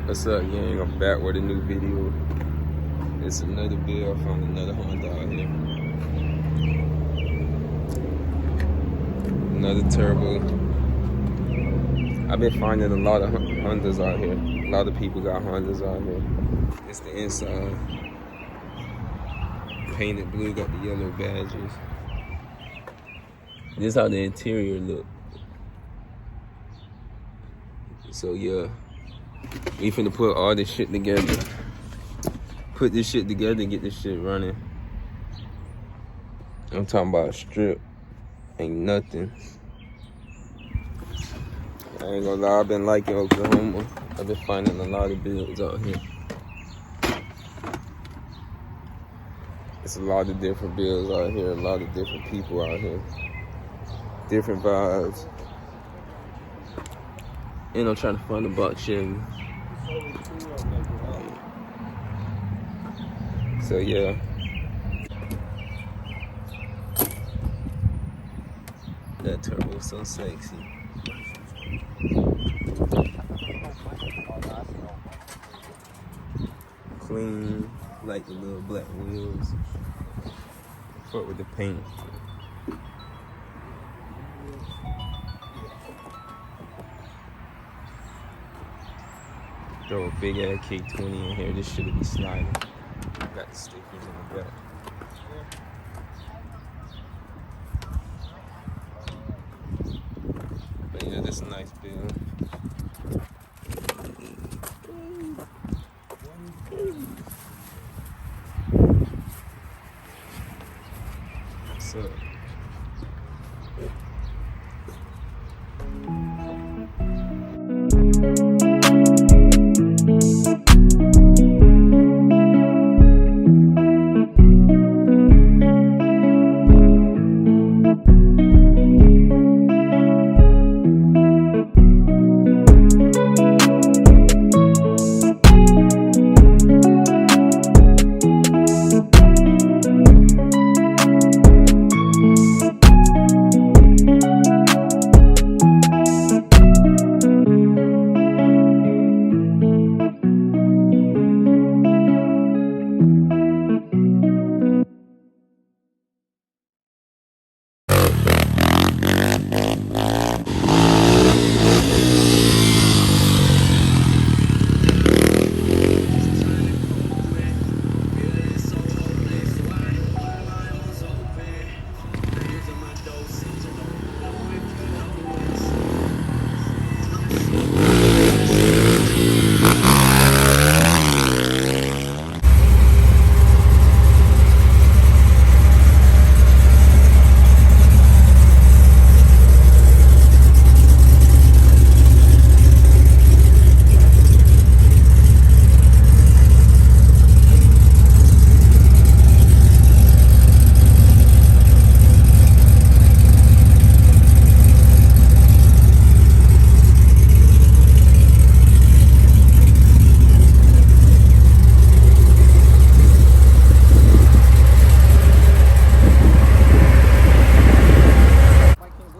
What's up, gang? I'm back with a new video. It's another build from another Honda out here. Another turbo. I've been finding a lot of Hondas out here. A lot of people got Hondas out here. It's the inside. Painted blue, got the yellow badges. This is how the interior look. So yeah, we finna put all this shit together. Put this shit together and get this shit running. I'm talking about a strip. Ain't nothing. I ain't gonna lie, I've been liking Oklahoma. I've been finding a lot of builds out here. It's a lot of different builds out here, a lot of different people out here. Different vibes. And I'm trying to find a box Chevy. So yeah. That turbo is so sexy. Clean, like the little black wheels. Fuck with the paint. Throw a big ass K20 in here. This shit'll be sliding. Got the stickers in the back. But yeah, this is a nice build. What's up?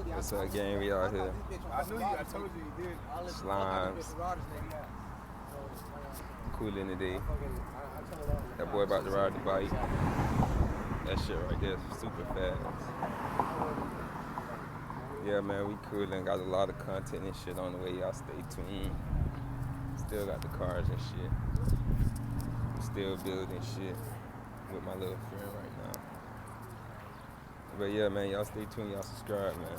What's up, gang? We out here. Slimes. Cooling today. That boy about to ride the bike. That shit right there is super fast. Yeah, man, we coolin'. Got a lot of content and shit on the way. Y'all stay tuned. Still got the cars and shit. I'm still building shit with my little friend right now. But yeah, man, y'all stay tuned. Y'all subscribe, man.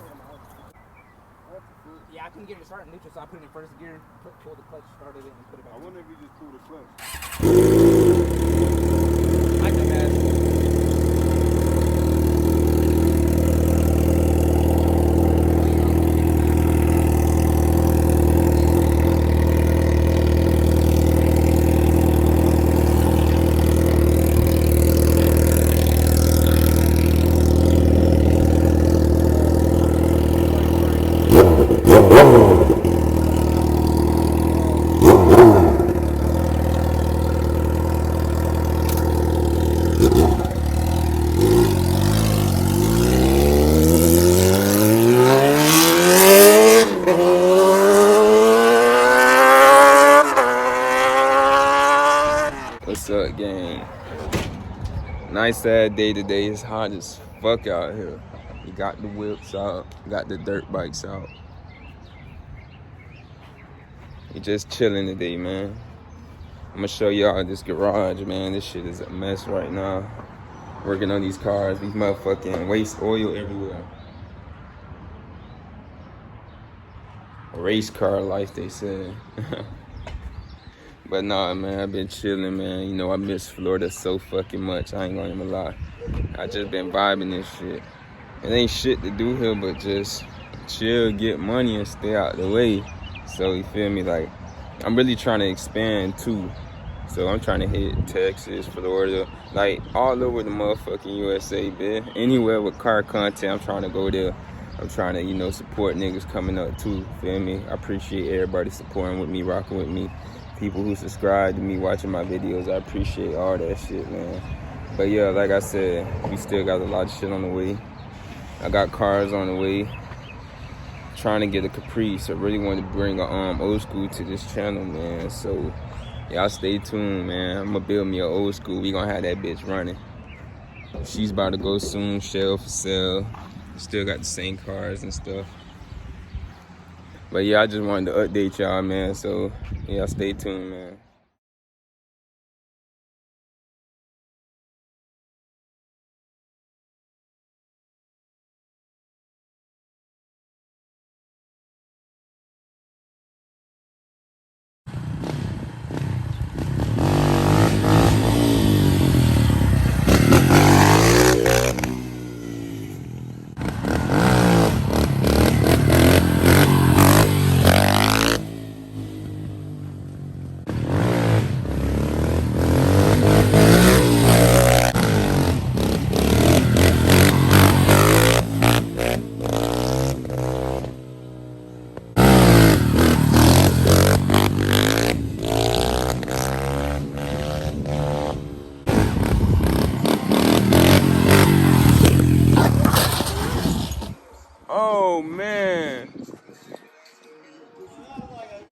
Yeah, I couldn't get it to start in neutral, so I put it in first gear, pulled the clutch, started it, and put it back. I wonder if you just pulled the clutch. I can imagine. What's up, gang? Nice sad day today. It's hot as fuck out here. We got the whips out, got the dirt bikes out. We just chilling today, man. I'm gonna show y'all this garage, man. This shit is a mess right now. Working on these cars, these motherfucking waste oil everywhere. Race car life, they said. But nah, man, I've been chilling, man. You know, I miss Florida so fucking much. I ain't gonna even lie. I just been vibing this shit. It ain't shit to do here but just chill, get money, and stay out the way. So, you feel me? Like, I'm really trying to expand, too. So, I'm trying to hit Texas, Florida, like, all over the motherfucking USA, man. Anywhere with car content, I'm trying to go there. I'm trying to, you know, support niggas coming up, too. Feel me? I appreciate everybody supporting with me, rocking with me. People who subscribe to me, watching my videos, I appreciate all that shit, man. But yeah, like I said, we still got a lot of shit on the way. I got cars on the way. Trying to get a Caprice. I really want to bring a old school to this channel, man. So y'all stay tuned, man. I'm gonna build me an old school. We gonna have that bitch running. She's about to go soon, shell for sale. Still got the same cars and stuff. But yeah, I just wanted to update y'all, man. So yeah, stay tuned, man. Oh man,